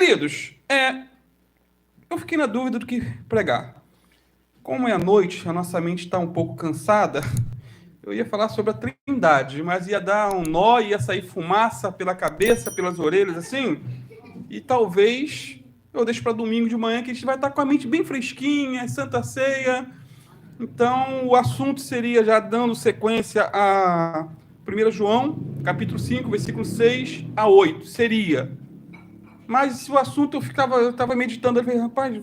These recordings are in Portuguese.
Queridos, eu fiquei na dúvida do que pregar. Como é à noite, a nossa mente está um pouco cansada, eu ia falar sobre a Trindade, mas ia dar um nó, ia sair fumaça pela cabeça, pelas orelhas, assim, e talvez eu deixe para domingo de manhã, que a gente vai estar com a mente bem fresquinha, Santa Ceia. Então, o assunto seria, já dando sequência a 1 João, capítulo 5, versículo 6 a 8, seria. Mas o assunto eu estava meditando, eu falei, rapaz,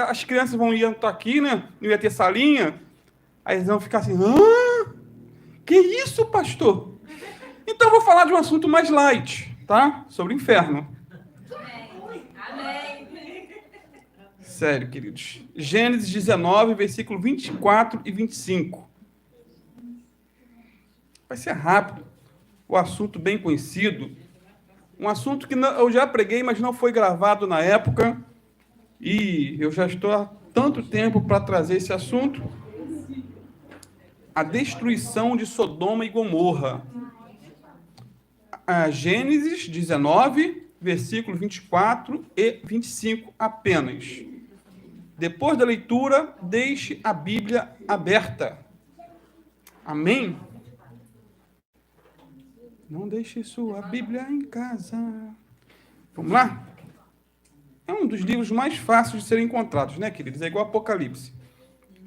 as crianças iam estar aqui, né? Não ia ter salinha. Aí eles vão ficar assim, que isso, pastor? Então eu vou falar de um assunto mais light, tá? Sobre o inferno. Amém. Sério, queridos. Gênesis 19, versículo 24 e 25. Vai ser rápido. O assunto bem conhecido. Um assunto que eu já preguei, mas não foi gravado na época. E eu já estou há tanto tempo para trazer esse assunto. A destruição de Sodoma e Gomorra. A Gênesis 19, versículo 24 e 25 apenas. Depois da leitura, deixe a Bíblia aberta. Amém? Não deixe sua Bíblia em casa. Vamos lá? É um dos livros mais fáceis de serem encontrados, né, queridos? É igual Apocalipse.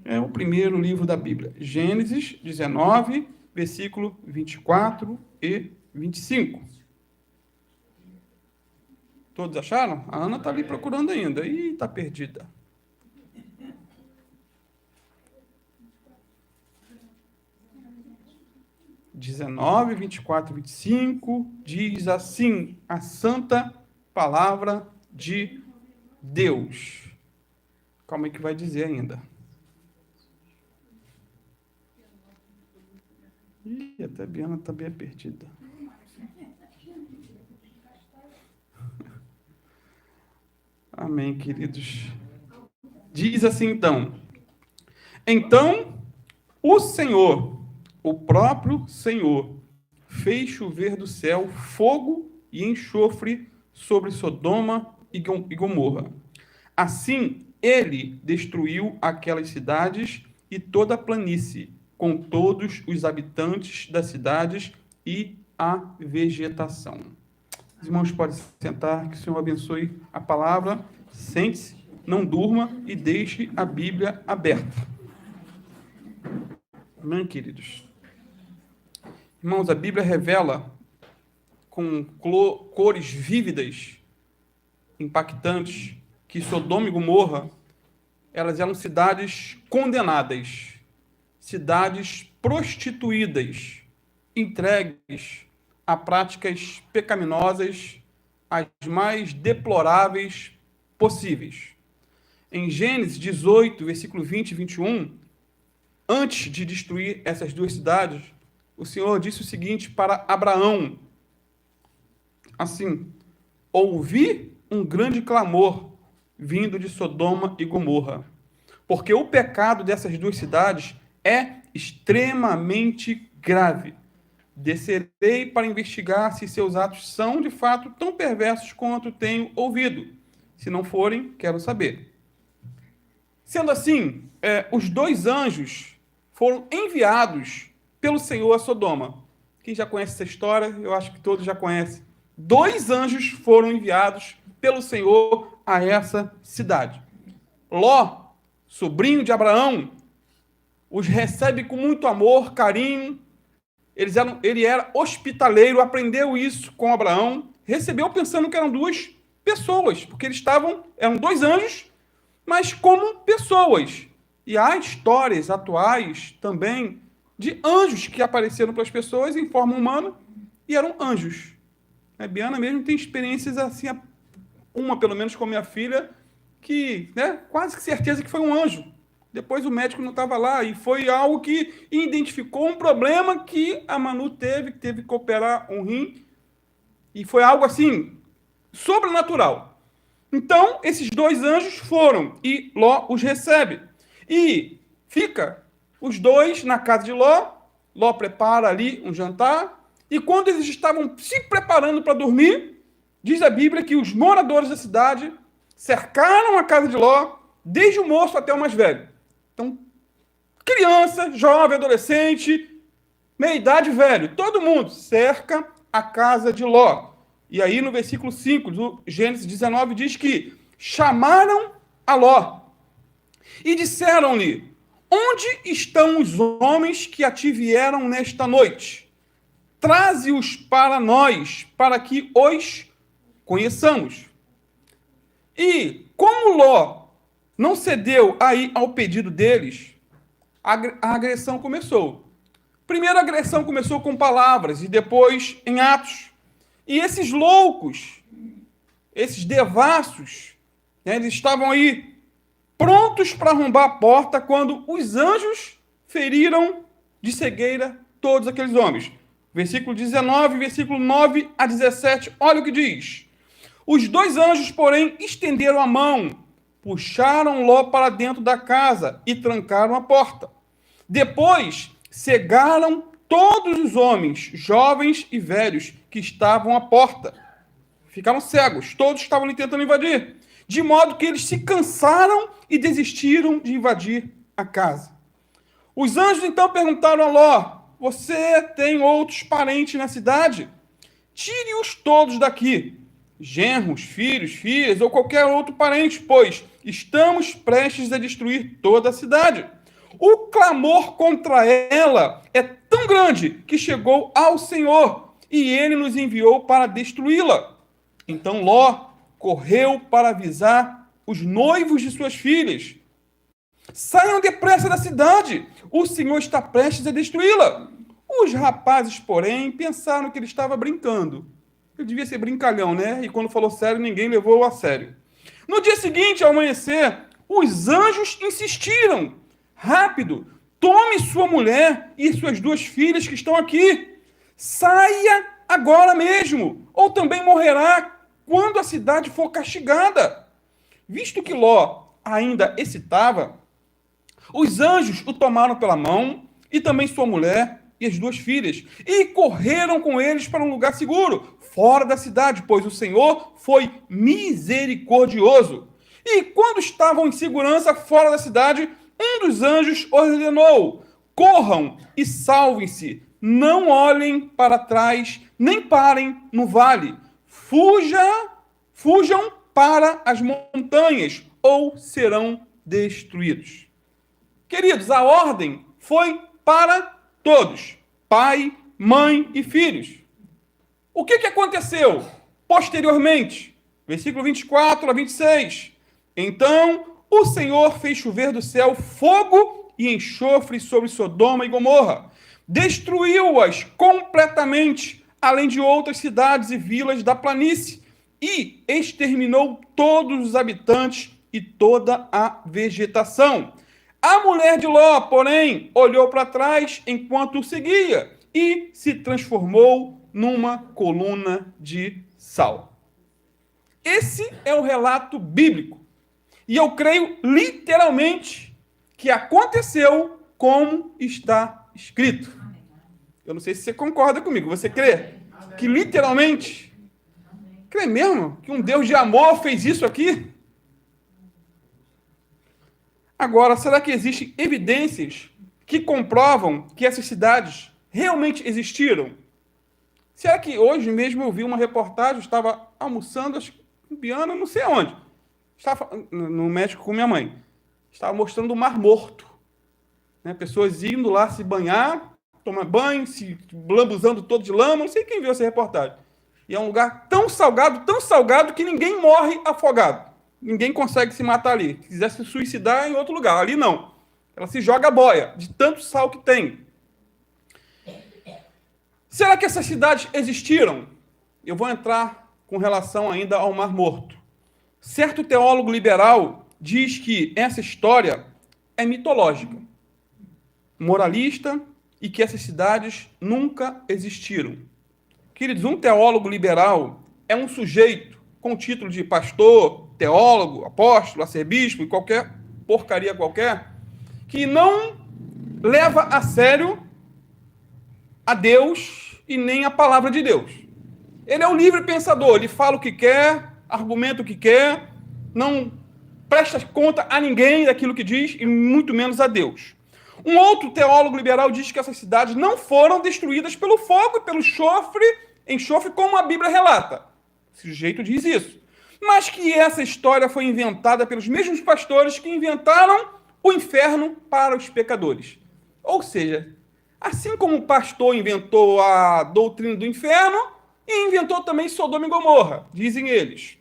É o primeiro livro da Bíblia. Gênesis 19, versículo 24 e 25. Todos acharam? A Ana está ali procurando ainda. Ih, está perdida. (19, 24, 25) diz assim a santa palavra de Deus. Calma aí que vai dizer ainda. Ih, até a Biana está bem perdida. Amém, queridos. Diz assim então. Então, o Senhor, o próprio Senhor, fez chover do céu fogo e enxofre sobre Sodoma e Gomorra. Assim, ele destruiu aquelas cidades e toda a planície, com todos os habitantes das cidades e a vegetação. Os irmãos podem se sentar, que o Senhor abençoe a palavra. Sente-se, não durma e deixe a Bíblia aberta. Amém, queridos? Irmãos, a Bíblia revela com cores vívidas, impactantes, que Sodoma e Gomorra, elas eram cidades condenadas, cidades prostituídas, entregues a práticas pecaminosas, as mais deploráveis possíveis. Em Gênesis 18, versículo 20 e 21, antes de destruir essas duas cidades, o Senhor disse o seguinte para Abraão, assim, ouvi um grande clamor vindo de Sodoma e Gomorra, porque o pecado dessas duas cidades é extremamente grave. Descerei para investigar se seus atos são, de fato, tão perversos quanto tenho ouvido. Se não forem, quero saber. Sendo assim, os dois anjos foram enviados pelo Senhor a Sodoma. Quem já conhece essa história, eu acho que todos já conhecem. 2 anjos foram enviados pelo Senhor a essa cidade. Ló, sobrinho de Abraão, os recebe com muito amor, carinho. Ele era hospitaleiro, aprendeu isso com Abraão, recebeu pensando que eram 2 pessoas, porque eram 2 anjos, mas como pessoas. E há histórias atuais também de anjos que apareceram para as pessoas em forma humana e eram anjos. A Biana mesmo tem experiências assim, uma pelo menos com minha filha, que quase que certeza que foi um anjo. Depois o médico não estava lá e foi algo que identificou um problema que a Manu teve que operar um rim, e foi algo assim, sobrenatural. Então, esses 2 anjos foram e Ló os recebe. E fica os 2 na casa de Ló. Ló prepara ali um jantar. E quando eles estavam se preparando para dormir, Diz a Bíblia que os moradores da cidade cercaram a casa de Ló, desde o moço até o mais velho. Então, criança, jovem, adolescente, meia-idade, velho, todo mundo cerca a casa de Ló. E aí, no versículo 5 do Gênesis 19, diz que chamaram a Ló e disseram-lhe: onde estão os homens que a ti vieram nesta noite? Traze-os para nós, para que os conheçamos. E como Ló não cedeu aí ao pedido deles, a agressão começou. Primeiro a agressão começou com palavras e depois em atos. E esses loucos, esses devassos, né, eles estavam aí prontos para arrombar a porta quando os anjos feriram de cegueira todos aqueles homens. Versículo 19, versículo 9 a 17, olha o que diz. Os dois anjos, porém, estenderam a mão, puxaram Ló para dentro da casa e trancaram a porta. Depois, cegaram todos os homens, jovens e velhos, que estavam à porta. Ficaram cegos, todos estavam ali tentando invadir. De modo que eles se cansaram e desistiram de invadir a casa. Os anjos então perguntaram a Ló: você tem outros parentes na cidade? Tire-os todos daqui, genros, filhos, filhas ou qualquer outro parente, pois estamos prestes a destruir toda a cidade. O clamor contra ela é tão grande que chegou ao Senhor e ele nos enviou para destruí-la. Então Ló correu para avisar os noivos de suas filhas: saiam depressa da cidade, o Senhor está prestes a destruí-la. Os rapazes, porém, pensaram que ele estava brincando. Ele devia ser brincalhão, né? E quando falou sério, ninguém levou a sério. No dia seguinte, ao amanhecer, os anjos insistiram: rápido, tome sua mulher e suas duas filhas que estão aqui. Saia agora mesmo, ou também morrerá quando a cidade for castigada. Visto que Ló ainda excitava, os anjos o tomaram pela mão, e também sua mulher e as duas filhas, e correram com eles para um lugar seguro, fora da cidade, pois o Senhor foi misericordioso. E quando estavam em segurança fora da cidade, um dos anjos ordenou: corram e salvem-se, não olhem para trás, nem parem no vale. Fujam para as montanhas, ou serão destruídos. Queridos, a ordem foi para todos, pai, mãe e filhos. O que aconteceu posteriormente? Versículo 24 a 26. Então o Senhor fez chover do céu fogo e enxofre sobre Sodoma e Gomorra. Destruiu-as completamente, além de outras cidades e vilas da planície, e exterminou todos os habitantes e toda a vegetação. A mulher de Ló, porém, olhou para trás enquanto o seguia e se transformou numa coluna de sal. Esse é o relato bíblico. E eu creio literalmente que aconteceu como está escrito. Eu não sei se você concorda comigo. Você crê que literalmente? Crê mesmo que um Deus de amor fez isso aqui? Agora, será que existem evidências que comprovam que essas cidades realmente existiram? Será que hoje mesmo eu vi uma reportagem, eu estava almoçando, acho que em Biana, não sei aonde, estava no México com minha mãe, estava mostrando o Mar Morto, né? Pessoas indo lá se banhar, tomar banho, se lambuzando todo de lama, não sei quem viu essa reportagem. E é um lugar tão salgado, que ninguém morre afogado. Ninguém consegue se matar ali. Se quiser se suicidar em outro lugar. Ali não. Ela se joga a boia, de tanto sal que tem. Será que essas cidades existiram? Eu vou entrar com relação ainda ao Mar Morto. Certo teólogo liberal diz que essa história é mitológica, moralista, e que essas cidades nunca existiram. Queridos, um teólogo liberal é um sujeito com o título de pastor, teólogo, apóstolo, arcebispo e qualquer porcaria qualquer, que não leva a sério a Deus e nem a palavra de Deus. Ele é o livre pensador, ele fala o que quer, argumenta o que quer, não presta conta a ninguém daquilo que diz, e muito menos a Deus. Um outro teólogo liberal diz que essas cidades não foram destruídas pelo fogo e pelo enxofre, como a Bíblia relata. Esse sujeito diz isso. Mas que essa história foi inventada pelos mesmos pastores que inventaram o inferno para os pecadores. Ou seja, assim como o pastor inventou a doutrina do inferno, e inventou também Sodoma e Gomorra, dizem eles.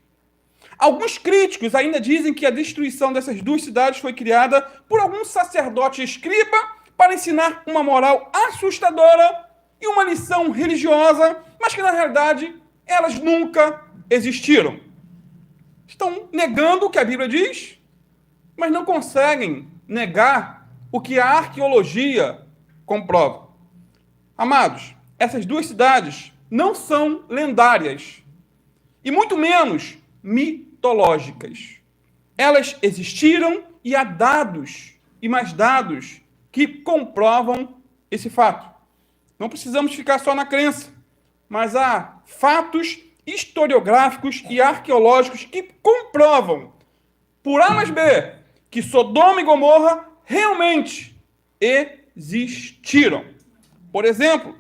Alguns críticos ainda dizem que a destruição dessas duas cidades foi criada por algum sacerdote escriba para ensinar uma moral assustadora e uma lição religiosa, mas que, na realidade, elas nunca existiram. Estão negando o que a Bíblia diz, mas não conseguem negar o que a arqueologia comprova. Amados, essas duas cidades não são lendárias, e muito menos mitológicas. Elas existiram e há dados, e mais dados, que comprovam esse fato. Não precisamos ficar só na crença, mas há fatos historiográficos e arqueológicos que comprovam, por A mais B, que Sodoma e Gomorra realmente existiram. Por exemplo,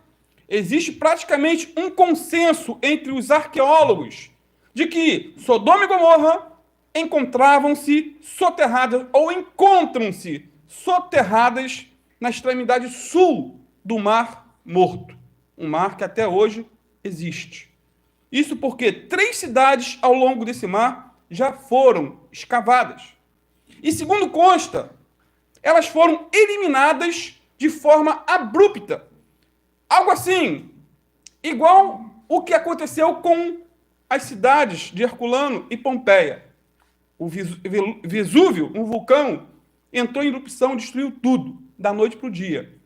existe praticamente um consenso entre os arqueólogos de que Sodoma e Gomorra encontravam-se soterradas ou encontram-se soterradas na extremidade sul do Mar Morto, um mar que até hoje existe. Isso porque 3 cidades ao longo desse mar já foram escavadas. E segundo consta, elas foram eliminadas de forma abrupta. Algo assim, igual o que aconteceu com as cidades de Herculano e Pompeia. O Vesúvio, um vulcão, entrou em erupção e destruiu tudo, da noite para o dia.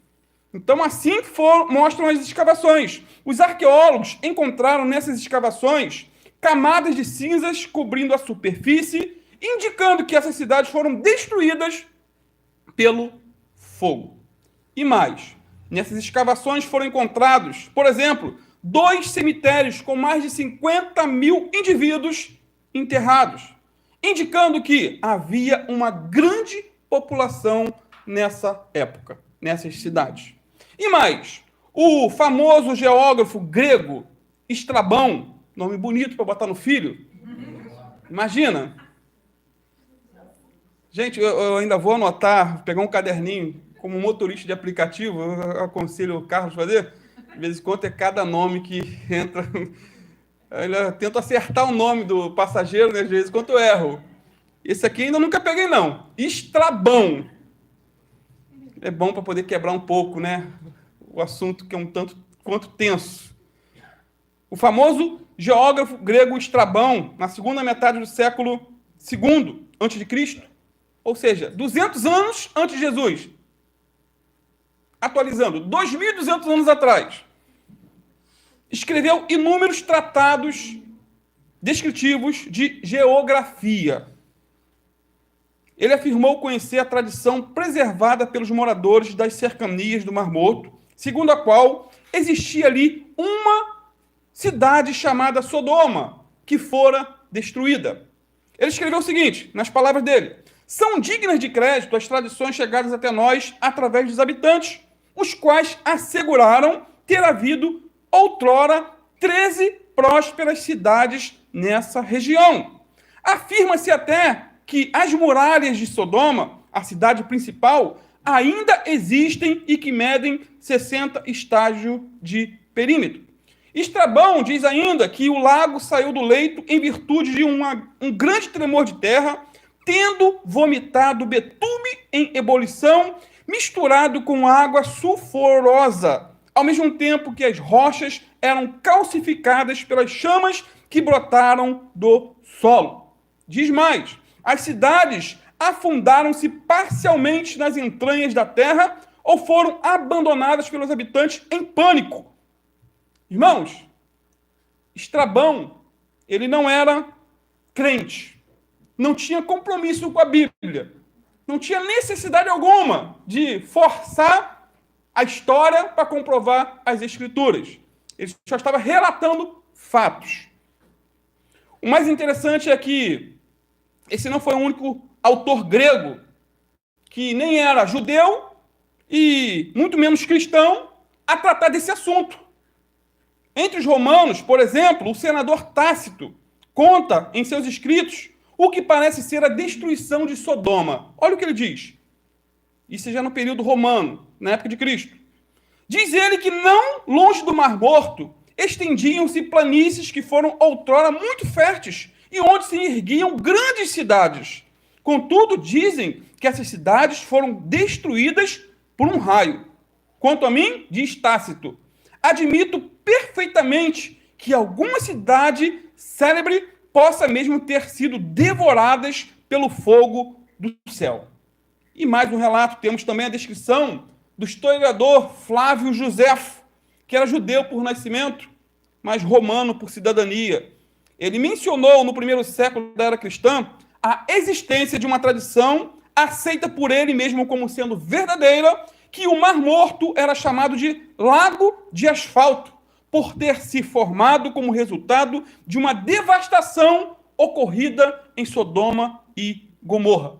Então, assim mostram as escavações. Os arqueólogos encontraram nessas escavações camadas de cinzas cobrindo a superfície, indicando que essas cidades foram destruídas pelo fogo. E mais, nessas escavações foram encontrados, por exemplo, 2 cemitérios com mais de 50 mil indivíduos enterrados, indicando que havia uma grande população nessa época, nessas cidades. E mais, o famoso geógrafo grego Estrabão, nome bonito para botar no filho, imagina. Gente, eu ainda vou anotar, pegar um caderninho, como motorista de aplicativo, eu aconselho o Carlos a fazer, de vez em quando é cada nome que entra. Eu tento acertar o nome do passageiro, né, de vez em quando eu erro. Esse aqui ainda nunca peguei, não. Estrabão. É bom para poder quebrar um pouco, né, o assunto que é um tanto quanto tenso. O famoso geógrafo grego Estrabão, na segunda metade do século II a.C., ou seja, 200 anos antes de Jesus, atualizando, 2.200 anos atrás, escreveu inúmeros tratados descritivos de geografia. Ele afirmou conhecer a tradição preservada pelos moradores das cercanias do Mar Morto, segundo a qual existia ali uma cidade chamada Sodoma, que fora destruída. Ele escreveu o seguinte, nas palavras dele: são dignas de crédito as tradições chegadas até nós através dos habitantes, os quais asseguraram ter havido outrora 13 prósperas cidades nessa região. Afirma-se até que as muralhas de Sodoma, a cidade principal, ainda existem e que medem 60 estágios de perímetro. Estrabão diz ainda que o lago saiu do leito em virtude de um grande tremor de terra, tendo vomitado betume em ebulição, misturado com água sulfurosa, ao mesmo tempo que as rochas eram calcificadas pelas chamas que brotaram do solo. Diz mais, as cidades afundaram-se parcialmente nas entranhas da terra ou foram abandonadas pelos habitantes em pânico. Irmãos, Estrabão, ele não era crente, não tinha compromisso com a Bíblia, não tinha necessidade alguma de forçar a história para comprovar as Escrituras. Ele só estava relatando fatos. O mais interessante é que esse não foi o único autor grego que nem era judeu e muito menos cristão a tratar desse assunto. Entre os romanos, por exemplo, o senador Tácito conta em seus escritos o que parece ser a destruição de Sodoma. Olha o que ele diz. Isso já no período romano, na época de Cristo. Diz ele que não longe do Mar Morto estendiam-se planícies que foram outrora muito férteis e onde se erguiam grandes cidades. Contudo, dizem que essas cidades foram destruídas por um raio. Quanto a mim, diz Tácito, admito perfeitamente que alguma cidade célebre possa mesmo ter sido devoradas pelo fogo do céu. E mais um relato, temos também a descrição do historiador Flávio Josefo, que era judeu por nascimento, mas romano por cidadania. Ele mencionou no primeiro século da era cristã a existência de uma tradição aceita por ele mesmo como sendo verdadeira, que o Mar Morto era chamado de Lago de Asfalto, por ter se formado como resultado de uma devastação ocorrida em Sodoma e Gomorra.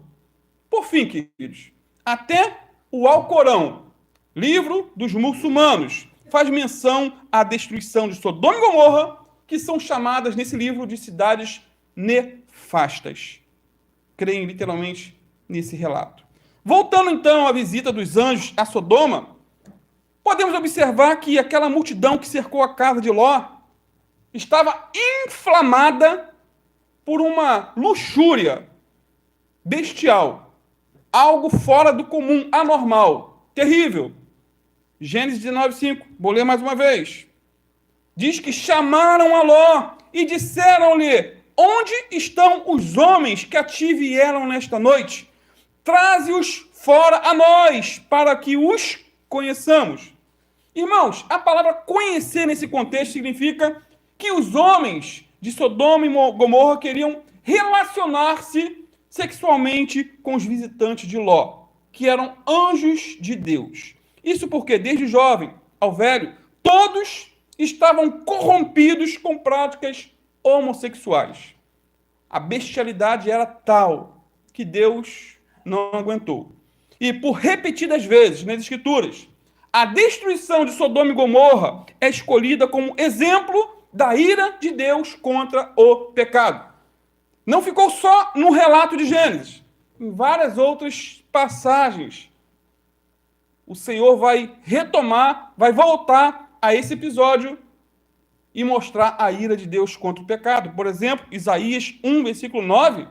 Por fim, queridos, até o Alcorão, livro dos muçulmanos, faz menção à destruição de Sodoma e Gomorra, que são chamadas nesse livro de cidades nefastas. Creem literalmente nesse relato. Voltando então à visita dos anjos a Sodoma, podemos observar que aquela multidão que cercou a casa de Ló estava inflamada por uma luxúria bestial, algo fora do comum, anormal, terrível. Gênesis 19:5, vou ler mais uma vez. Diz que chamaram a Ló e disseram-lhe: onde estão os homens que a ti vieram nesta noite? Traze-os fora a nós, para que os conheçamos. Irmãos, a palavra conhecer nesse contexto significa que os homens de Sodoma e Gomorra queriam relacionar-se sexualmente com os visitantes de Ló, que eram anjos de Deus. Isso porque, desde o jovem ao velho, todos estavam corrompidos com práticas homossexuais. A bestialidade era tal que Deus não aguentou. E por repetidas vezes nas Escrituras, a destruição de Sodoma e Gomorra é escolhida como exemplo da ira de Deus contra o pecado. Não ficou só no relato de Gênesis. Em várias outras passagens, o Senhor vai retomar, vai voltar a esse episódio e mostrar a ira de Deus contra o pecado. Por exemplo, Isaías 1, versículo 9,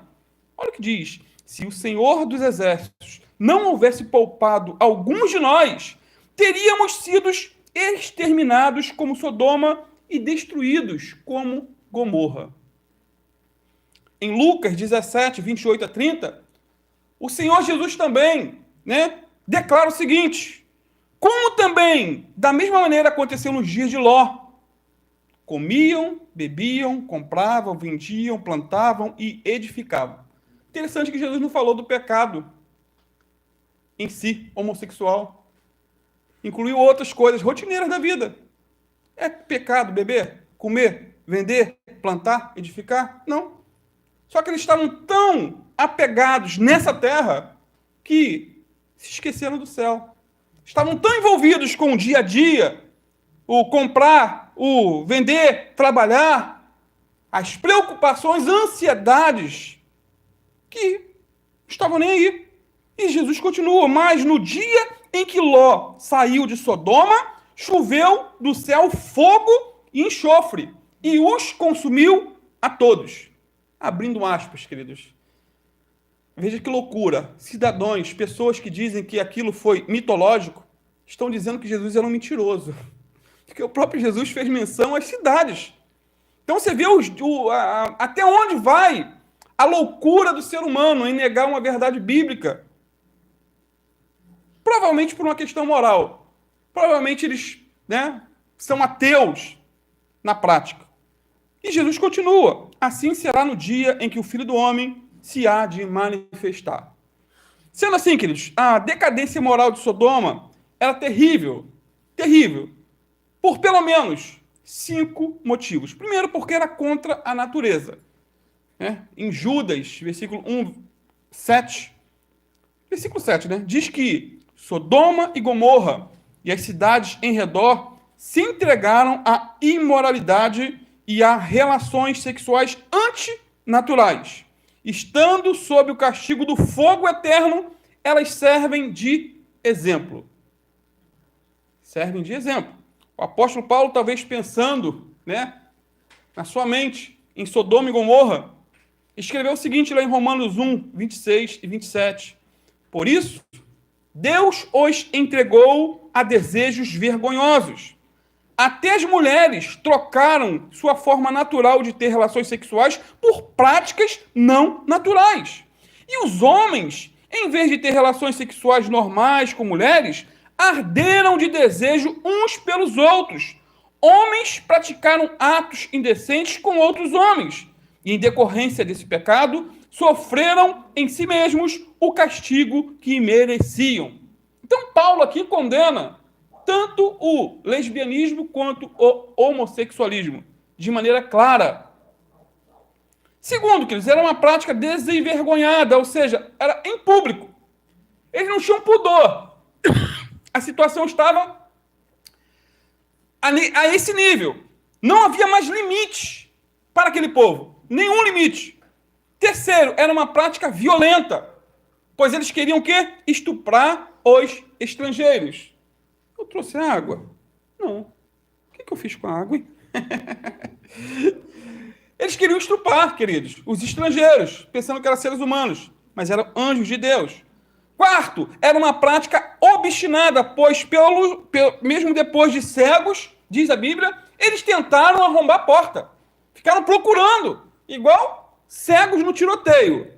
olha o que diz: se o Senhor dos Exércitos não houvesse poupado alguns de nós, teríamos sido exterminados como Sodoma e destruídos como Gomorra. Em Lucas 17, 28 a 30, o Senhor Jesus também, declara o seguinte: como também, da mesma maneira, aconteceu nos dias de Ló. Comiam, bebiam, compravam, vendiam, plantavam e edificavam. Interessante que Jesus não falou do pecado em si, homossexual. Incluiu outras coisas rotineiras da vida. É pecado beber, comer, vender, plantar, edificar? Não. Só que eles estavam tão apegados nessa terra que se esqueceram do céu. Estavam tão envolvidos com o dia a dia, o comprar, o vender, trabalhar, as preocupações, ansiedades, que estavam nem aí. E Jesus continua: mas no dia em que Ló saiu de Sodoma, choveu do céu fogo e enxofre, e os consumiu a todos. Abrindo aspas, queridos. Veja que loucura. Cidadãos, pessoas que dizem que aquilo foi mitológico, estão dizendo que Jesus era um mentiroso. Porque o próprio Jesus fez menção às cidades. Então você vê até onde vai a loucura do ser humano em negar uma verdade bíblica. Provavelmente por uma questão moral. Provavelmente eles são ateus na prática. E Jesus continua: assim será no dia em que o Filho do Homem se há de manifestar. Sendo assim, queridos, a decadência moral de Sodoma era terrível, terrível, por pelo menos 5 motivos. Primeiro, porque era contra a natureza. Em Judas, versículo 7, diz que Sodoma e Gomorra e as cidades em redor se entregaram à imoralidade e a relações sexuais antinaturais. Estando sob o castigo do fogo eterno, elas servem de exemplo. Servem de exemplo. O apóstolo Paulo, talvez pensando, na sua mente, em Sodoma e Gomorra, escreveu o seguinte lá em Romanos 1, 26 e 27. Por isso, Deus os entregou a desejos vergonhosos. Até as mulheres trocaram sua forma natural de ter relações sexuais por práticas não naturais. E os homens, em vez de ter relações sexuais normais com mulheres, arderam de desejo uns pelos outros. Homens praticaram atos indecentes com outros homens. E, em decorrência desse pecado, sofreram em si mesmos o castigo que mereciam. Então, Paulo aqui condena tanto o lesbianismo quanto o homossexualismo, de maneira clara. Segundo, queridos, era uma prática desenvergonhada, ou seja, era em público. Eles não tinham pudor. A situação estava a esse nível. Não havia mais limite para aquele povo. Nenhum limite. Terceiro, era uma prática violenta, pois eles queriam o quê? Estuprar os estrangeiros. Eu trouxe água? Não. O que eu fiz com a água, hein? Eles queriam estuprar, queridos, os estrangeiros, pensando que eram seres humanos, mas eram anjos de Deus. Quarto, era uma prática obstinada, pois mesmo depois de cegos, diz a Bíblia, eles tentaram arrombar a porta. Ficaram procurando, igual cegos no tiroteio.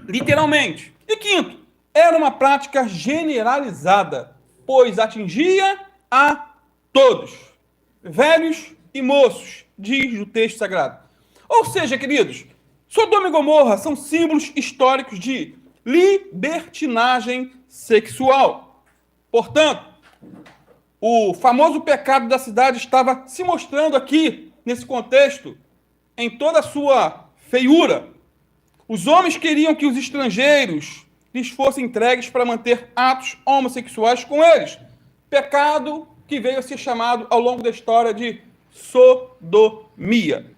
Literalmente. E quinto, era uma prática generalizada, pois atingia a todos, velhos e moços, diz o texto sagrado. Ou seja, queridos, Sodoma e Gomorra são símbolos históricos de libertinagem sexual. Portanto, o famoso pecado da cidade estava se mostrando aqui, nesse contexto, em toda a sua feiura. Os homens queriam que os estrangeiros lhes fossem entregues para manter atos homossexuais com eles. Pecado que veio a ser chamado ao longo da história de sodomia.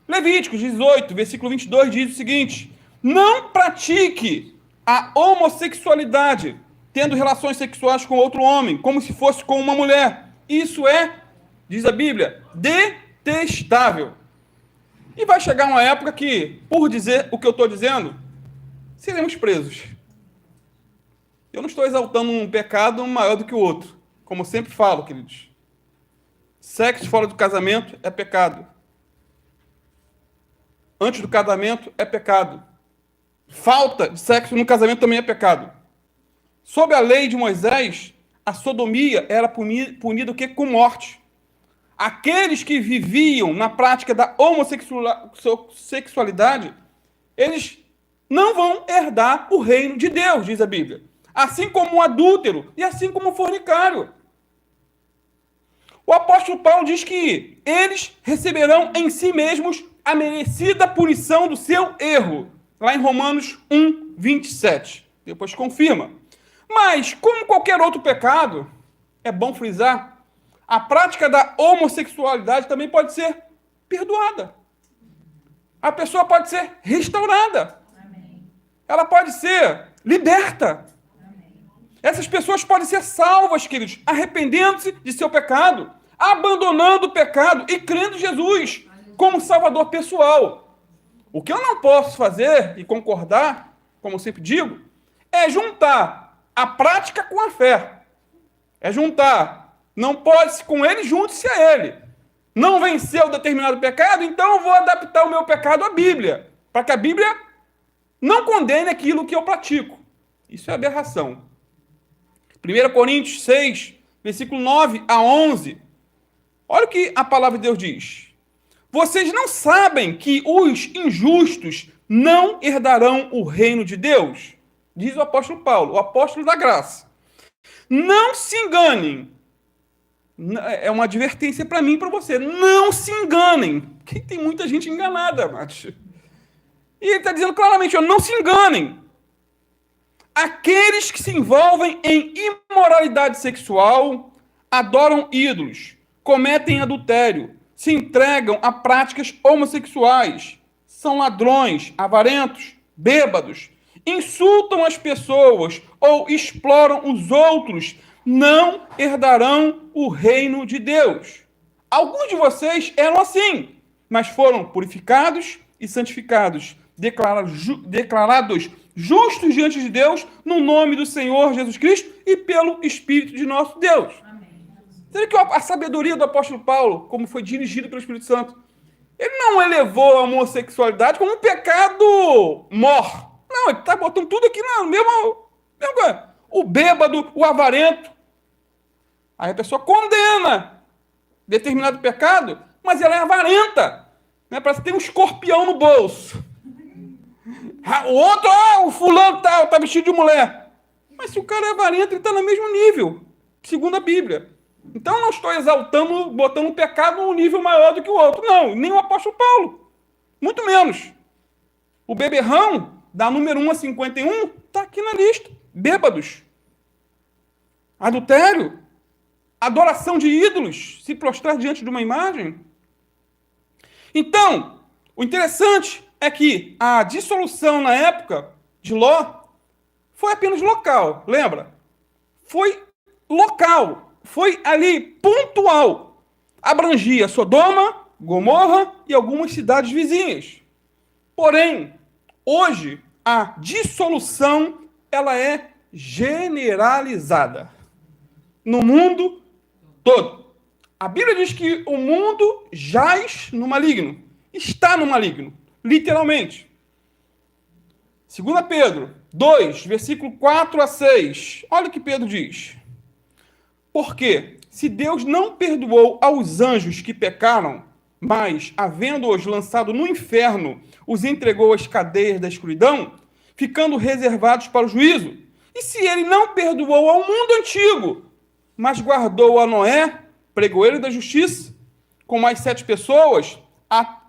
Levíticos 18, versículo 22 diz o seguinte: não pratique a homossexualidade tendo relações sexuais com outro homem, como se fosse com uma mulher. Isso é, diz a Bíblia, detestável. E vai chegar uma época que, por dizer o que eu estou dizendo, seremos presos. Eu não estou exaltando um pecado maior do que o outro. Como eu sempre falo, queridos. Sexo fora do casamento é pecado. Antes do casamento é pecado. Falta de sexo no casamento também é pecado. Sob a lei de Moisés, a sodomia era punida o quê? Com morte. Aqueles que viviam na prática da homossexualidade, eles não vão herdar o reino de Deus, diz a Bíblia. Assim como o adúltero e assim como o fornicário. O apóstolo Paulo diz que eles receberão em si mesmos a merecida punição do seu erro. Lá em Romanos 1, 27. Depois confirma. Mas, como qualquer outro pecado, é bom frisar, a prática da homossexualidade também pode ser perdoada. A pessoa pode ser restaurada. Amém. Ela pode ser liberta. Amém. Essas pessoas podem ser salvas, queridos, arrependendo-se de seu pecado, abandonando o pecado e crendo em Jesus como Salvador pessoal. O que eu não posso fazer e concordar, como eu sempre digo, é juntar a prática com a fé. É juntar. Não pode-se com ele, junte-se a ele. Não venceu determinado pecado, então eu vou adaptar o meu pecado à Bíblia, para que a Bíblia não condene aquilo que eu pratico. Isso é aberração. 1 Coríntios 6, versículo 9 a 11. Olha o que a palavra de Deus diz. Vocês não sabem que os injustos não herdarão o reino de Deus? Diz o apóstolo Paulo, o apóstolo da graça. Não se enganem. É uma advertência para mim e para você. Não se enganem. Porque tem muita gente enganada, amados. E ele está dizendo claramente, ó, não se enganem. Aqueles que se envolvem em imoralidade sexual, adoram ídolos, cometem adultério, se entregam a práticas homossexuais, são ladrões, avarentos, bêbados, insultam as pessoas ou exploram os outros, não herdarão o reino de Deus. Alguns de vocês eram assim, mas foram purificados e santificados, declarados justos diante de Deus, no nome do Senhor Jesus Cristo e pelo Espírito de nosso Deus. Será que a sabedoria do apóstolo Paulo, como foi dirigido pelo Espírito Santo, ele não elevou a homossexualidade como um pecado mor. Não, ele está botando tudo aqui na mesma coisa. O bêbado, o avarento. Aí a pessoa condena determinado pecado, mas ela é avarenta. Né? Parece que tem um escorpião no bolso. O outro, o fulano tá vestido de mulher. Mas se o cara é avarento, ele está no mesmo nível, segundo a Bíblia. Então não estou exaltando, botando um pecado num nível maior do que o outro. Não, nem o apóstolo Paulo. Muito menos. O beberrão, da número 1 a 51, está aqui na lista. Bêbados. Adultério. Adoração de ídolos. Se prostrar diante de uma imagem. Então, o interessante é que a dissolução na época de Ló foi apenas local. Lembra? Foi local. Foi ali pontual. Abrangia Sodoma, Gomorra e algumas cidades vizinhas. Porém, hoje, a dissolução ela é generalizada no mundo todo. A Bíblia diz que o mundo jaz no maligno. Está no maligno, literalmente. 2 Pedro 2, versículo 4 a 6. Olha o que Pedro diz. Porque, se Deus não perdoou aos anjos que pecaram, mas, havendo-os lançado no inferno, os entregou às cadeias da escuridão, ficando reservados para o juízo, e se ele não perdoou ao mundo antigo, mas guardou a Noé, pregoeiro da justiça, com mais 7 pessoas,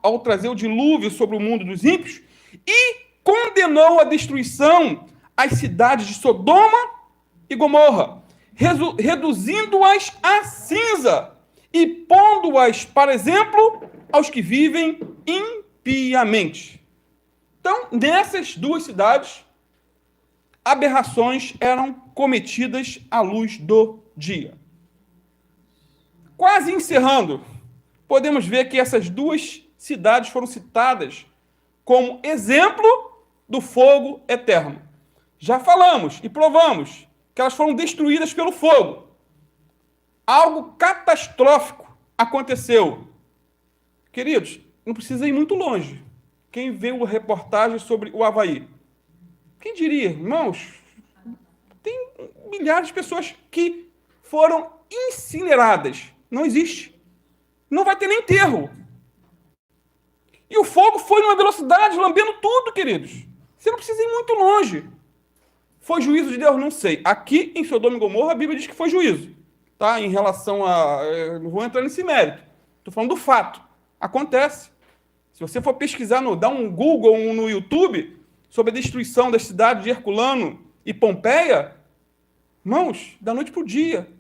ao trazer o dilúvio sobre o mundo dos ímpios, e condenou a destruição as cidades de Sodoma e Gomorra, reduzindo-as a cinza e pondo-as, para exemplo, aos que vivem impiamente. Então, nessas duas cidades, aberrações eram cometidas à luz do dia. Quase encerrando, podemos ver que essas duas cidades foram citadas como exemplo do fogo eterno. Já falamos e provamos que elas foram destruídas pelo fogo. Algo catastrófico aconteceu. Queridos, não precisa ir muito longe. Quem viu a reportagem sobre o Havaí? Quem diria, irmãos? Tem milhares de pessoas que foram incineradas. Não existe. Não vai ter nem enterro. E o fogo foi numa velocidade, lambendo tudo, queridos. Você não precisa ir muito longe. Foi juízo de Deus? Não sei. Aqui em Sodoma e Gomorra, a Bíblia diz que foi juízo. Tá? Em relação a... não vou entrar nesse mérito. Estou falando do fato. Acontece. Se você for pesquisar, dar um Google no YouTube sobre a destruição das cidades de Herculano e Pompeia, irmãos, da noite para o dia.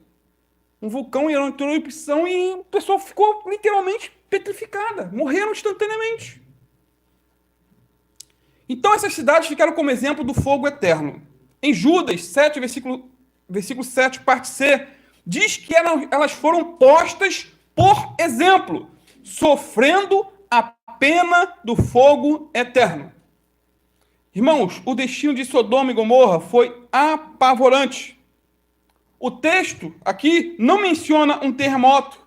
Um vulcão entrou em erupção e o pessoal ficou literalmente petrificada. Morreram instantaneamente. Então essas cidades ficaram como exemplo do fogo eterno. Em Judas 7, versículo 7, parte C, diz que elas foram postas por exemplo, sofrendo a pena do fogo eterno. Irmãos, o destino de Sodoma e Gomorra foi apavorante. O texto aqui não menciona um terremoto.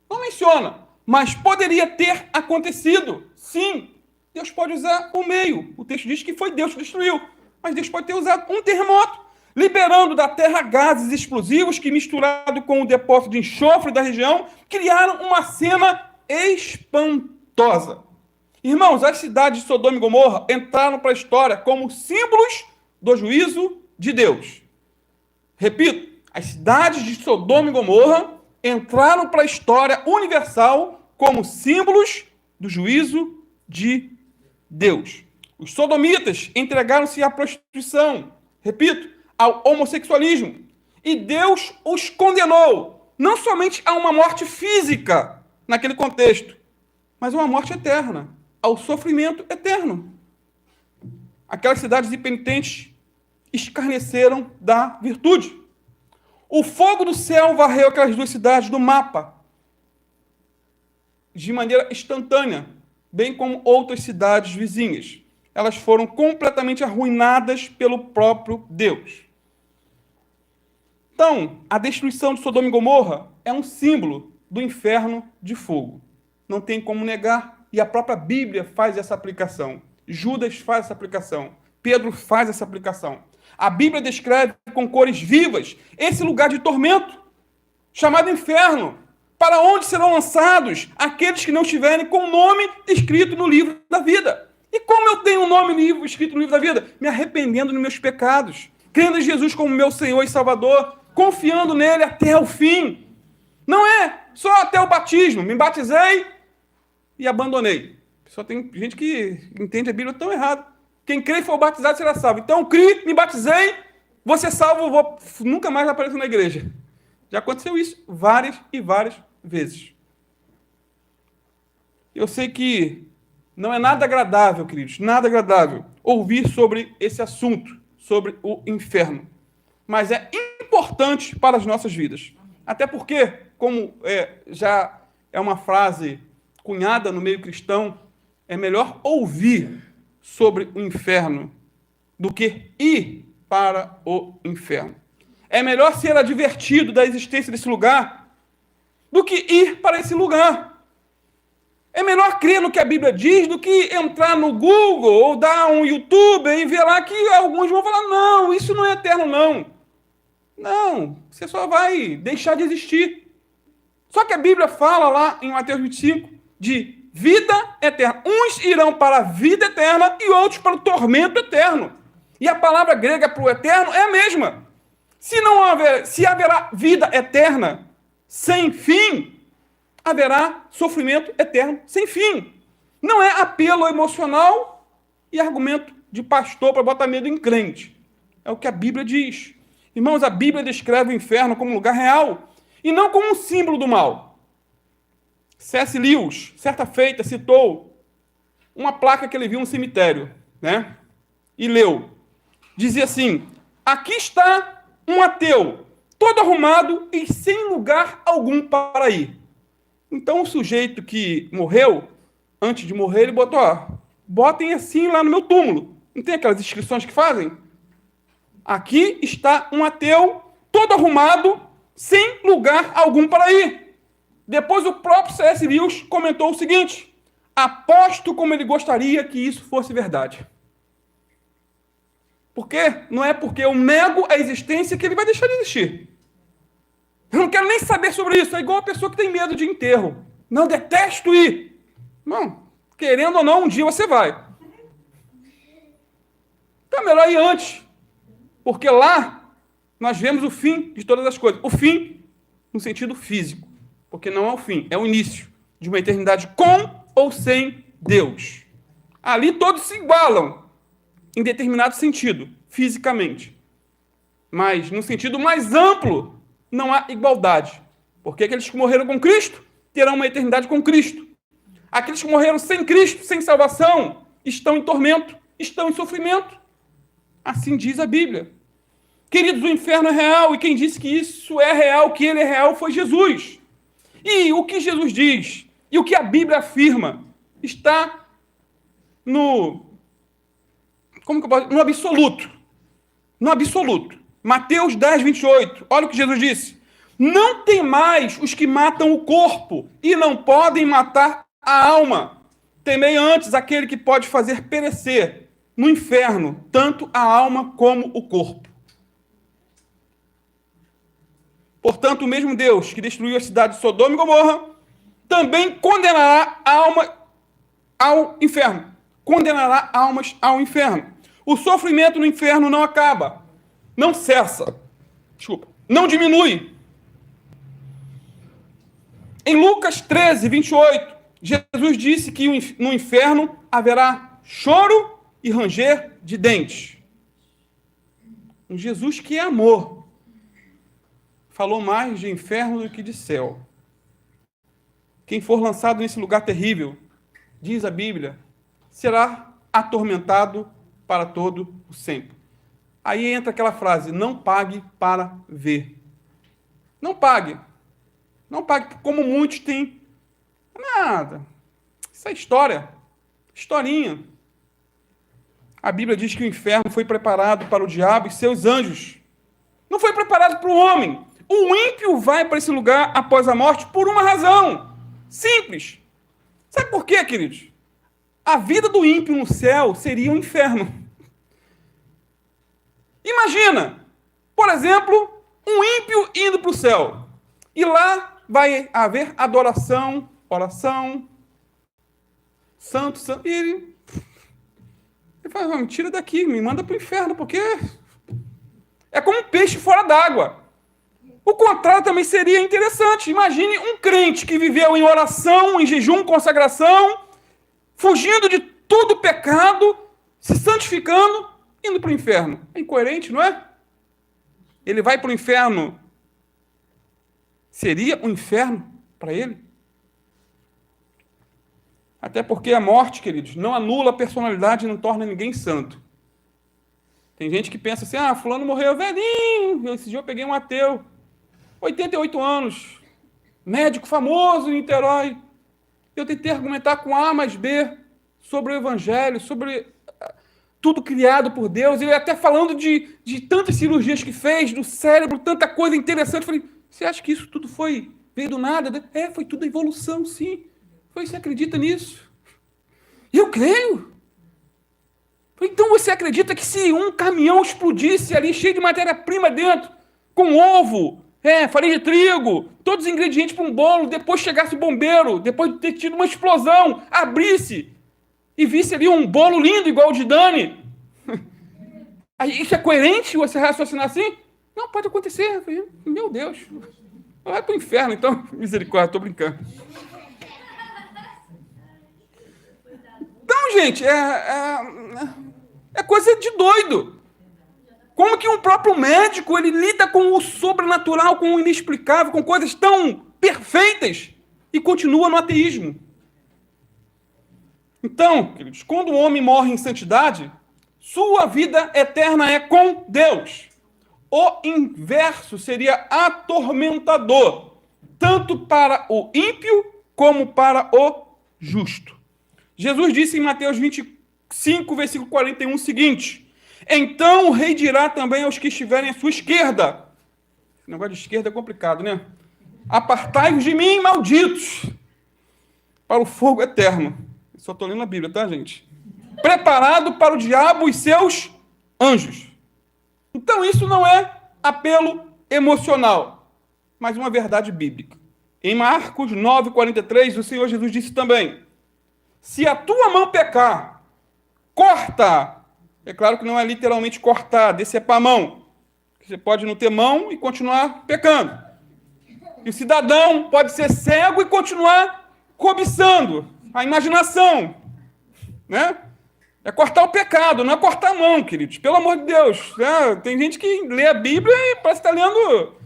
Não menciona, mas poderia ter acontecido. Sim, Deus pode usar o meio. O texto diz que foi Deus que destruiu, mas Deus pode ter usado um terremoto, liberando da terra gases explosivos que, misturado com o depósito de enxofre da região, criaram uma cena espantosa. Irmãos, as cidades de Sodoma e Gomorra entraram para a história como símbolos do juízo de Deus. Repito, as cidades de Sodoma e Gomorra entraram para a história universal como símbolos do juízo de Deus. Os sodomitas entregaram-se à prostituição, repito, ao homossexualismo, e Deus os condenou, não somente a uma morte física, naquele contexto, mas a uma morte eterna, ao sofrimento eterno. Aquelas cidades impenitentes escarneceram da virtude. O fogo do céu varreu aquelas duas cidades do mapa de maneira instantânea, bem como outras cidades vizinhas. Elas foram completamente arruinadas pelo próprio Deus. Então, a destruição de Sodoma e Gomorra é um símbolo do inferno de fogo. Não tem como negar, e a própria Bíblia faz essa aplicação. Judas faz essa aplicação. Pedro faz essa aplicação. A Bíblia descreve com cores vivas esse lugar de tormento, chamado inferno, para onde serão lançados aqueles que não estiverem com o nome escrito no livro da vida. E como eu tenho um nome escrito no livro da vida? Me arrependendo dos meus pecados, crendo em Jesus como meu Senhor e Salvador, confiando nele até o fim. Não é só até o batismo. Me batizei e abandonei. Só tem gente que entende a Bíblia tão errado. Quem crê e for batizado será salvo. Então, eu criei, me batizei, vou ser salvo, nunca mais apareço na igreja. Já aconteceu isso várias e várias vezes. Eu sei que não é nada agradável, queridos, nada agradável ouvir sobre esse assunto, sobre o inferno. Mas é importante para as nossas vidas. Até porque, como já é uma frase cunhada no meio cristão, é melhor ouvir sobre o inferno do que ir para o inferno. É melhor ser advertido da existência desse lugar do que ir para esse lugar. É melhor crer no que a Bíblia diz do que entrar no Google ou dar um YouTube e ver lá que alguns vão falar, não, isso não é eterno, não. Não, você só vai deixar de existir. Só que a Bíblia fala lá em Mateus 25 de vida eterna. Uns irão para a vida eterna e outros para o tormento eterno. E a palavra grega para o eterno é a mesma. Se haverá vida eterna sem fim, haverá sofrimento eterno sem fim. Não é apelo emocional e argumento de pastor para botar medo em crente. É o que a Bíblia diz. Irmãos, a Bíblia descreve o inferno como um lugar real e não como um símbolo do mal. C.S. Lewis, certa feita, citou uma placa que ele viu no cemitério, né? E leu. Dizia assim, aqui está um ateu, todo arrumado e sem lugar algum para ir. Então, o sujeito que morreu, antes de morrer, ele botou, botem assim lá no meu túmulo. Não tem aquelas inscrições que fazem? Aqui está um ateu, todo arrumado, sem lugar algum para ir. Depois o próprio C.S. Lewis comentou o seguinte, aposto como ele gostaria que isso fosse verdade. Porque não é porque eu nego a existência que ele vai deixar de existir. Eu não quero nem saber sobre isso. É igual a pessoa que tem medo de enterro. Não, detesto ir. Não, querendo ou não, um dia você vai. Então é melhor ir antes. Porque lá nós vemos o fim de todas as coisas. O fim no sentido físico. Porque não é o fim, é o início de uma eternidade com ou sem Deus. Ali todos se igualam em determinado sentido, fisicamente. Mas no sentido mais amplo, não há igualdade. Porque aqueles que morreram com Cristo terão uma eternidade com Cristo. Aqueles que morreram sem Cristo, sem salvação, estão em tormento, estão em sofrimento. Assim diz a Bíblia. Queridos, o inferno é real, e quem disse que isso é real, que ele é real, foi Jesus. E o que Jesus diz, e o que a Bíblia afirma, está no absoluto. No absoluto. Mateus 10, 28. Olha o que Jesus disse. Não temais os que matam o corpo e não podem matar a alma. Temei antes aquele que pode fazer perecer no inferno tanto a alma como o corpo. Portanto, o mesmo Deus que destruiu a cidade de Sodoma e Gomorra também condenará a alma ao inferno. Condenará almas ao inferno. O sofrimento no inferno não acaba. Não cessa. Não diminui. Em Lucas 13, 28, Jesus disse que no inferno haverá choro e ranger de dentes. Um Jesus que é amor falou mais de inferno do que de céu. Quem for lançado nesse lugar terrível, diz a Bíblia, será atormentado para todo o sempre. Aí entra aquela frase, não pague para ver. Não pague. Não pague, como muitos têm. Nada. Isso é história. Historinha. A Bíblia diz que o inferno foi preparado para o diabo e seus anjos. Não foi preparado para o homem. O ímpio vai para esse lugar após a morte por uma razão. Simples. Sabe por quê, queridos? A vida do ímpio no céu seria um inferno. Imagina, por exemplo, um ímpio indo para o céu. E lá vai haver adoração, oração, santo. E ele fala, me tira daqui, me manda para o inferno, porque é como um peixe fora d'água. O contrário também seria interessante. Imagine um crente que viveu em oração, em jejum, consagração, fugindo de todo pecado, se santificando, indo para o inferno. É incoerente, não é? Ele vai para o inferno. Seria um inferno para ele? Até porque a morte, queridos, não anula a personalidade e não torna ninguém santo. Tem gente que pensa assim, fulano morreu velhinho. Esse dia eu peguei um ateu, 88 anos, médico famoso em Niterói. Eu tentei argumentar com A mais B sobre o evangelho, sobre tudo criado por Deus. Ele até falando de tantas cirurgias que fez, do cérebro, tanta coisa interessante. Eu falei, você acha que isso tudo veio do nada? Foi tudo evolução, sim. Você acredita nisso? Eu creio. Então você acredita que se um caminhão explodisse ali, cheio de matéria-prima dentro, com ovo, farinha de trigo, todos os ingredientes para um bolo, depois chegasse o bombeiro, depois de ter tido uma explosão, abrisse e visse ali um bolo lindo igual o de Dani. Isso é coerente você raciocinar assim? Não, pode acontecer. Meu Deus. Vai para o inferno, então. Misericórdia, estou brincando. Então, gente, é coisa de doido. Como que um próprio médico ele lida com o sobrenatural, com o inexplicável, com coisas tão perfeitas e continua no ateísmo? Então, queridos, quando o homem morre em santidade, sua vida eterna é com Deus. O inverso seria atormentador, tanto para o ímpio como para o justo. Jesus disse em Mateus 25, versículo 41, o seguinte: então o rei dirá também aos que estiverem à sua esquerda. Esse negócio de esquerda é complicado, né? Apartai-vos de mim, malditos, para o fogo eterno. Só estou lendo a Bíblia, tá, gente? Preparado para o diabo e seus anjos. Então isso não é apelo emocional, mas uma verdade bíblica. Em Marcos 9:43, o Senhor Jesus disse também: se a tua mão pecar, corta. É claro que não é literalmente cortar, decepar a mão. Você pode não ter mão e continuar pecando. E o cidadão pode ser cego e continuar cobiçando. A imaginação. Né? É cortar o pecado, não é cortar a mão, queridos. Pelo amor de Deus. Tem gente que lê a Bíblia e parece que está lendo.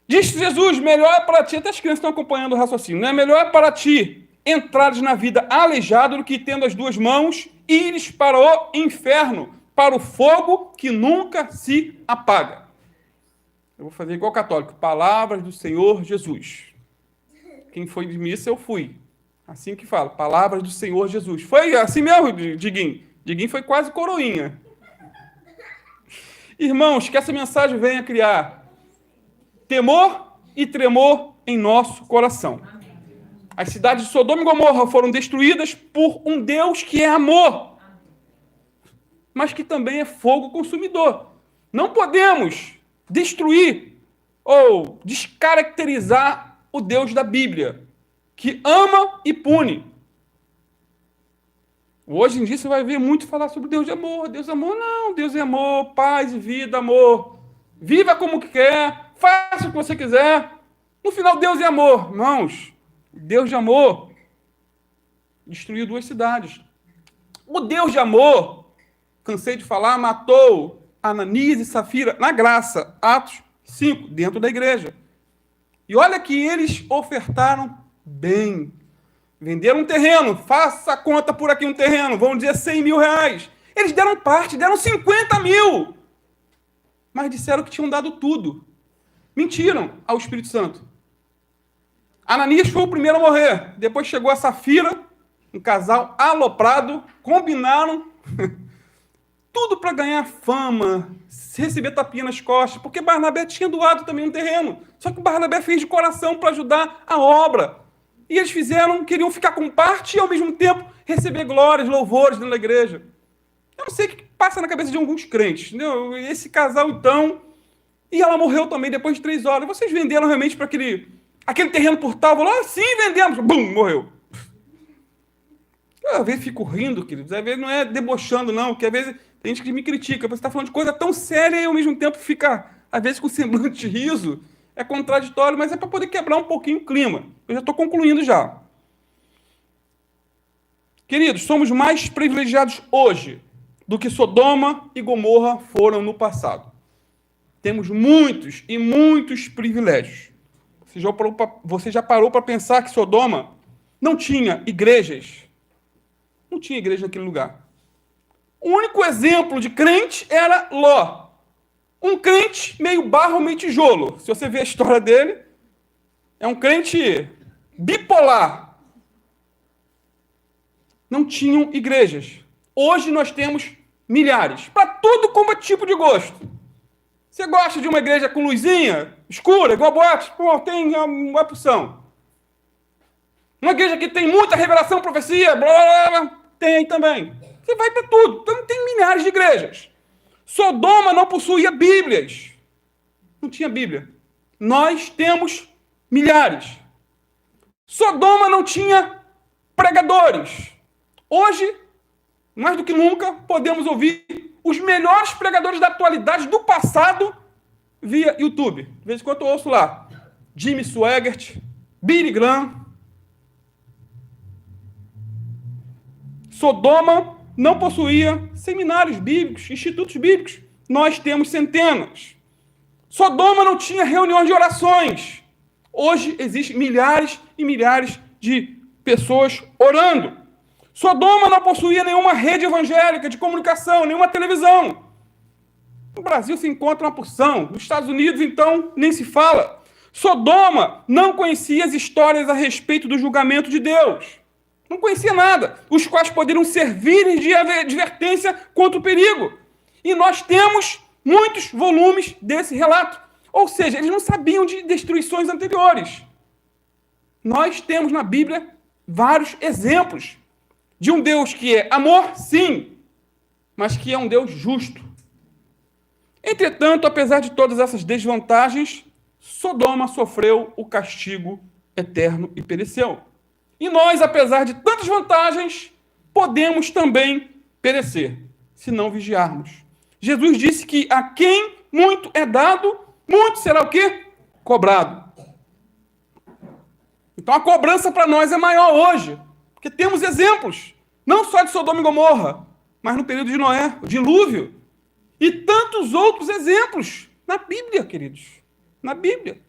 Diz Jesus, melhor é para ti, até as crianças estão acompanhando o raciocínio, né? Melhor é para ti entrares na vida aleijado do que tendo as duas mãos, ires para o inferno, para o fogo que nunca se apaga. Eu vou fazer igual católico. Palavras do Senhor Jesus. Quem foi de missa, eu fui. Assim que fala. Palavras do Senhor Jesus. Foi assim mesmo, Diguinho. Diguinho foi quase coroinha. Irmãos, que essa mensagem venha criar temor e tremor em nosso coração. As cidades de Sodoma e Gomorra foram destruídas por um Deus que é amor, mas que também é fogo consumidor. Não podemos destruir ou descaracterizar o Deus da Bíblia, que ama e pune. Hoje em dia você vai ver muito falar sobre Deus de amor. Deus é amor, não. Deus é amor, paz e vida, amor. Viva como quer, faça o que você quiser. No final, Deus é amor. Irmãos, Deus de amor destruiu 2 cidades. O Deus de amor, cansei de falar, matou Ananias e Safira na graça. Atos 5, dentro da igreja. E olha que eles ofertaram bem. Venderam um terreno, faça a conta por aqui um terreno, vamos dizer 100 mil reais. Eles deram parte, deram 50 mil. Mas disseram que tinham dado tudo. Mentiram ao Espírito Santo. Ananias foi o primeiro a morrer. Depois chegou a Safira, um casal aloprado, combinaram tudo para ganhar fama, receber tapinha nas costas, porque Barnabé tinha doado também um terreno. Só que Barnabé fez de coração para ajudar a obra. E eles queriam ficar com parte e ao mesmo tempo receber glórias, louvores dentro da igreja. Eu não sei o que passa na cabeça de alguns crentes, entendeu? Esse casal, então, e ela morreu também depois de 3 horas. Vocês venderam realmente para aquele terreno por tal? Falou, sim, vendemos. Bum, morreu. Eu, às vezes fico rindo, queridos. Às vezes não é debochando, não, porque às vezes tem gente que me critica. Você está falando de coisa tão séria e ao mesmo tempo fica, às vezes, com semblante de riso. É contraditório, mas é para poder quebrar um pouquinho o clima. Eu já estou concluindo já. Queridos, somos mais privilegiados hoje do que Sodoma e Gomorra foram no passado. Temos muitos e muitos privilégios. Você já parou para pensar que Sodoma não tinha igrejas? Não tinha igreja naquele lugar. O único exemplo de crente era Ló. Um crente meio barro, meio tijolo. Se você ver a história dele, é um crente bipolar. Não tinham igrejas. Hoje nós temos milhares. Para tudo como tipo de gosto. Você gosta de uma igreja com luzinha, escura, igual a boate? Pô, tem uma opção. Uma igreja que tem muita revelação, profecia, blá, blá, blá, tem também. Você vai para tudo. Então tem milhares de igrejas. Sodoma não possuía Bíblias. Não tinha Bíblia. Nós temos milhares. Sodoma não tinha pregadores. Hoje, mais do que nunca, podemos ouvir os melhores pregadores da atualidade do passado via YouTube. De vez em quando eu ouço lá. Jimmy Swaggart, Billy Graham. Sodoma não possuía seminários bíblicos, institutos bíblicos. Nós temos centenas. Sodoma não tinha reuniões de orações. Hoje existem milhares e milhares de pessoas orando. Sodoma não possuía nenhuma rede evangélica de comunicação, nenhuma televisão. No Brasil se encontra uma porção. Nos Estados Unidos, então, nem se fala. Sodoma não conhecia as histórias a respeito do julgamento de Deus. Não conhecia nada, os quais poderiam servir de advertência contra o perigo. E nós temos muitos volumes desse relato. Ou seja, eles não sabiam de destruições anteriores. Nós temos na Bíblia vários exemplos de um Deus que é amor, sim, mas que é um Deus justo. Entretanto, apesar de todas essas desvantagens, Sodoma sofreu o castigo eterno e pereceu. E nós, apesar de tantas vantagens, podemos também perecer, se não vigiarmos. Jesus disse que a quem muito é dado, muito será o quê? Cobrado. Então a cobrança para nós é maior hoje, porque temos exemplos, não só de Sodoma e Gomorra, mas no período de Noé, o dilúvio, e tantos outros exemplos na Bíblia, queridos, na Bíblia.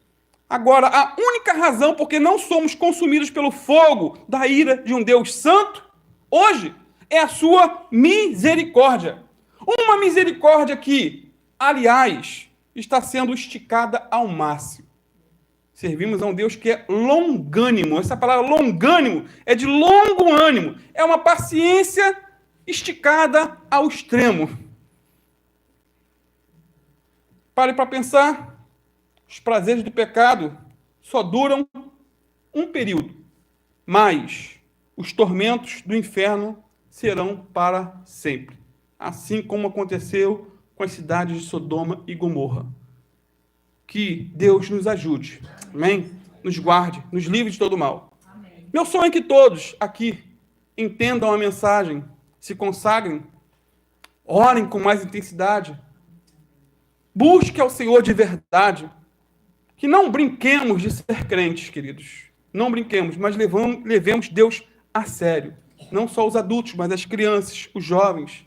Agora, a única razão porque não somos consumidos pelo fogo da ira de um Deus santo, hoje, é a sua misericórdia. Uma misericórdia que, aliás, está sendo esticada ao máximo. Servimos a um Deus que é longânimo. Essa palavra longânimo é de longo ânimo. É uma paciência esticada ao extremo. Pare para pensar. Os prazeres do pecado só duram um período, mas os tormentos do inferno serão para sempre. Assim como aconteceu com as cidades de Sodoma e Gomorra. Que Deus nos ajude, amém? Nos guarde, nos livre de todo mal. Amém. Meu sonho é que todos aqui entendam a mensagem, se consagrem, orem com mais intensidade, busquem ao Senhor de verdade, que não brinquemos de ser crentes, queridos. Não brinquemos, mas levemos Deus a sério. Não só os adultos, mas as crianças, os jovens.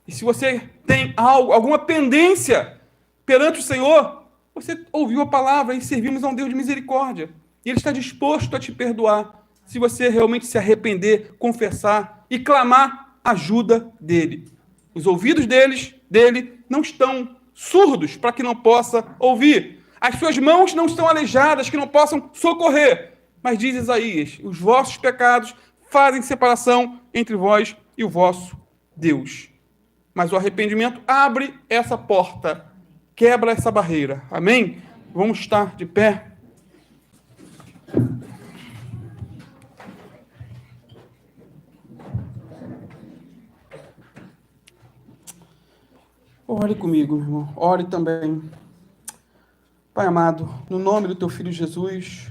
E se você tem alguma pendência perante o Senhor, você ouviu a palavra e servimos a um Deus de misericórdia. E Ele está disposto a te perdoar, se você realmente se arrepender, confessar e clamar ajuda dEle. Os ouvidos dele não estão surdos para que não possa ouvir. As suas mãos não estão aleijadas que não possam socorrer. Mas diz Isaías, os vossos pecados fazem separação entre vós e o vosso Deus. Mas o arrependimento abre essa porta, quebra essa barreira. Amém? Vamos estar de pé. Ore comigo, meu irmão. Ore também. Pai amado, no nome do Teu Filho Jesus,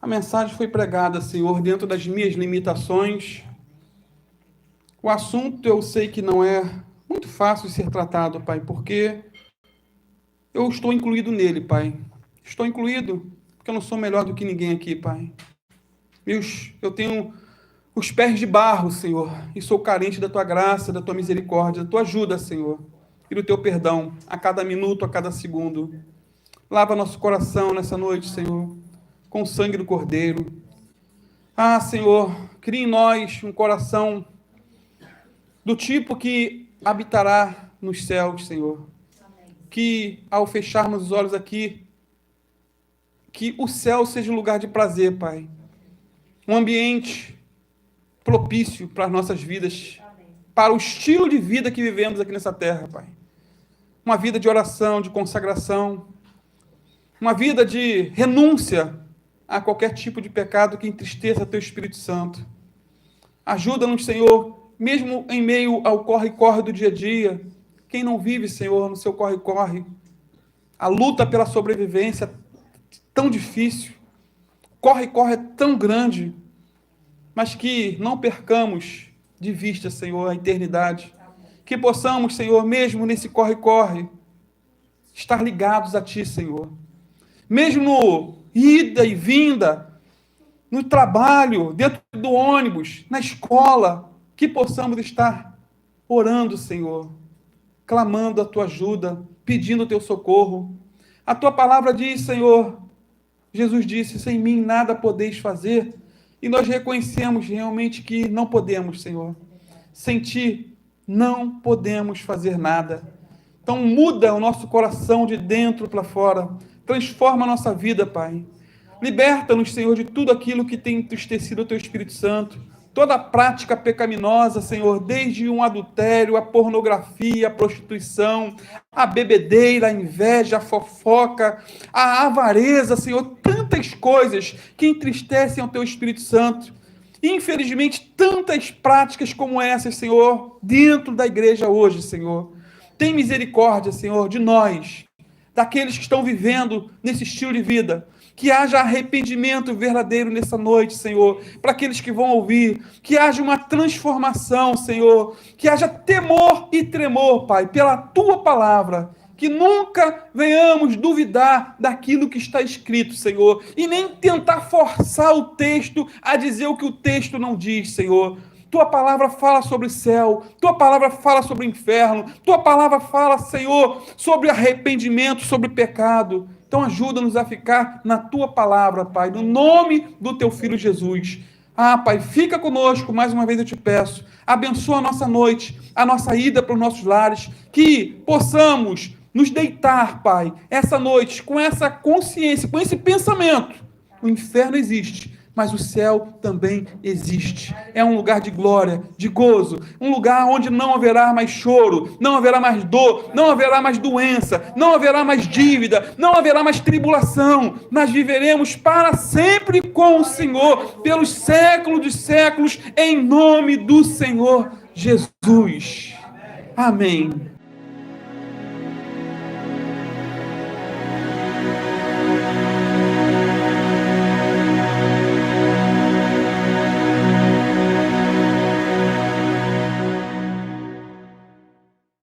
a mensagem foi pregada, Senhor, dentro das minhas limitações. O assunto eu sei que não é muito fácil de ser tratado, Pai, porque eu estou incluído nele, Pai. Estou incluído porque eu não sou melhor do que ninguém aqui, Pai. Eu tenho os pés de barro, Senhor, e sou carente da Tua graça, da Tua misericórdia, da Tua ajuda, Senhor, e do Teu perdão, a cada minuto, a cada segundo. Lava nosso coração nessa noite, Senhor, com o sangue do Cordeiro. Ah, Senhor, crie em nós um coração do tipo que habitará nos céus, Senhor. Que, ao fecharmos os olhos aqui, que o céu seja um lugar de prazer, Pai. Um ambiente propício para as nossas vidas, para o estilo de vida que vivemos aqui nessa terra, Pai. Uma vida de oração, de consagração, uma vida de renúncia a qualquer tipo de pecado que entristeça Teu Espírito Santo. Ajuda-nos, Senhor, mesmo em meio ao corre-corre do dia a dia. Quem não vive, Senhor, no seu corre-corre, a luta pela sobrevivência é tão difícil, corre-corre é tão grande, mas que não percamos de vista, Senhor, a eternidade. Que possamos, Senhor, mesmo nesse corre-corre, estar ligados a Ti, Senhor. Mesmo no ida e vinda, no trabalho, dentro do ônibus, na escola, que possamos estar orando, Senhor, clamando a Tua ajuda, pedindo o Teu socorro. A Tua palavra diz, Senhor, Jesus disse, sem mim nada podeis fazer. E nós reconhecemos realmente que não podemos, Senhor. Sem Ti, não podemos fazer nada. Então, muda o nosso coração de dentro para fora. Transforma a nossa vida, Pai. Liberta-nos, Senhor, de tudo aquilo que tem entristecido o Teu Espírito Santo. Toda prática pecaminosa, Senhor, desde um adultério, a pornografia, a prostituição, a bebedeira, a inveja, a fofoca, a avareza, Senhor, tantas coisas que entristecem o Teu Espírito Santo. Infelizmente, tantas práticas como essas, Senhor, dentro da igreja hoje, Senhor. Tem misericórdia, Senhor, de nós, daqueles que estão vivendo nesse estilo de vida. Que haja arrependimento verdadeiro nessa noite, Senhor, para aqueles que vão ouvir, que haja uma transformação, Senhor, que haja temor e tremor, Pai, pela Tua palavra, que nunca venhamos duvidar daquilo que está escrito, Senhor, e nem tentar forçar o texto a dizer o que o texto não diz, Senhor. Tua palavra fala sobre o céu, Tua palavra fala sobre o inferno, Tua palavra fala, Senhor, sobre arrependimento, sobre pecado. Então ajuda-nos a ficar na Tua palavra, Pai, no nome do Teu Filho Jesus. Ah, Pai, fica conosco, mais uma vez eu te peço. Abençoa a nossa noite, a nossa ida para os nossos lares, que possamos nos deitar, Pai, essa noite com essa consciência, com esse pensamento. O inferno existe, mas o céu também existe. É um lugar de glória, de gozo, um lugar onde não haverá mais choro, não haverá mais dor, não haverá mais doença, não haverá mais dívida, não haverá mais tribulação. Nós viveremos para sempre com o Senhor, pelos séculos dos séculos, em nome do Senhor Jesus. Amém.